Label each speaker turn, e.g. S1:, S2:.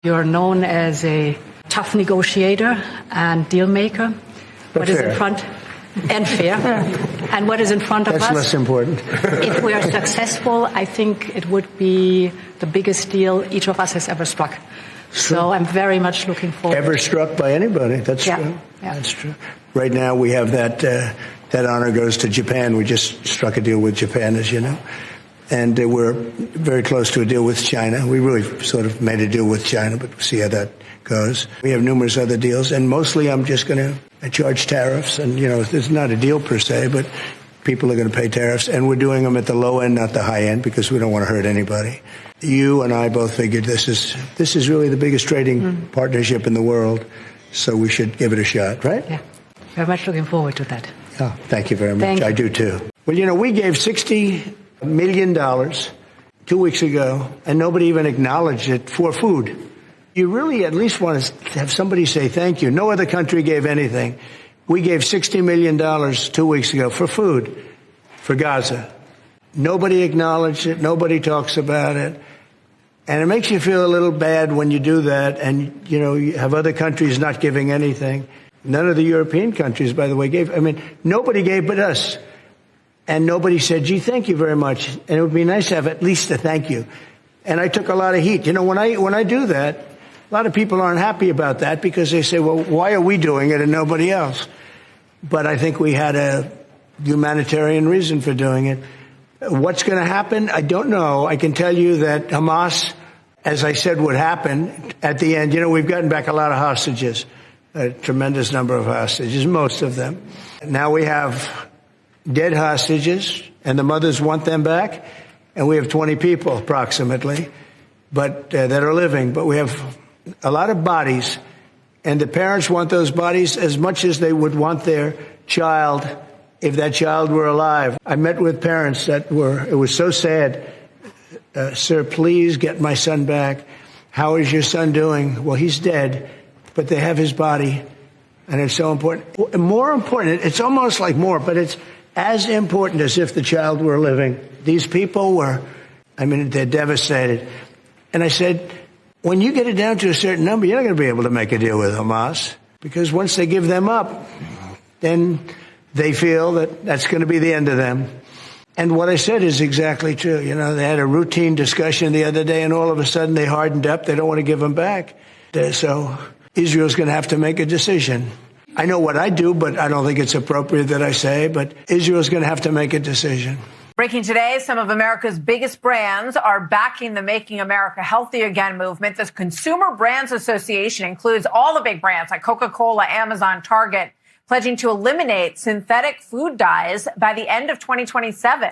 S1: You're known as a tough negotiator and deal maker.
S2: What is in
S1: front and fair. And what is in front of us?
S2: That's less important.
S1: If we are successful, I think it would be the biggest deal each of us has ever struck. So I'm very much looking forward.
S2: Ever struck by anybody? That's true.
S1: Yeah.
S2: That's true. Right now we have that honor goes to Japan. We just struck a deal with Japan, as you know. And we're very close to a deal with China. We really sort of made a deal with China, but we'll see how that goes. We have numerous other deals, and mostly I'm just going to charge tariffs. And, you know, it's not a deal per se, but people are going to pay tariffs. And we're doing them at the low end, not the high end, because we don't want to hurt anybody. You and I both figured this is really the biggest trading partnership in the world, so we should give it a shot, right?
S1: Yeah. Very much looking forward to that.
S2: Oh, thank you very much. I do, too. Well, you know, we gave $60 million 2 weeks ago, and nobody even acknowledged it for food. You really at least want to have somebody say thank you. No other country gave anything. We gave $60 million 2 weeks ago for food, for Gaza. Nobody acknowledged it. Nobody talks about it. And it makes you feel a little bad when you do that, and, you know, you have other countries not giving anything. None of the European countries, by the way, gave. I mean, nobody gave but us. And nobody said, gee, thank you very much. And it would be nice to have at least a thank you. And I took a lot of heat. You know, when I do that, a lot of people aren't happy about that because they say, well, why are we doing it and nobody else? But I think we had a humanitarian reason for doing it. What's going to happen? I don't know. I can tell you that Hamas, as I said, would happen at the end. You know, we've gotten back a lot of hostages, a tremendous number of hostages, most of them. Now we have dead hostages, and the mothers want them back, and we have 20 people approximately, but that are living. But we have a lot of bodies, and the parents want those bodies as much as they would want their child if that child were alive. I met with parents it was so sad. Sir, please get my son back. How is your son doing? Well, he's dead, but they have his body, and it's so important. More important, it's almost like more, but it's as important as if the child were living. These people they're devastated. And I said, when you get it down to a certain number, you're not going to be able to make a deal with Hamas, because once they give them up, then they feel that that's going to be the end of them. And what I said is exactly true. You know, they had a routine discussion the other day, and all of a sudden they hardened up. They don't want to give them back. So Israel's going to have to make a decision. I know what I do, but I don't think it's appropriate that I say, but Israel's going to have to make a decision.
S3: Breaking today, some of America's biggest brands are backing the Making America Healthy Again movement. The Consumer Brands Association includes all the big brands like Coca-Cola, Amazon, Target, pledging to eliminate synthetic food dyes by the end of 2027.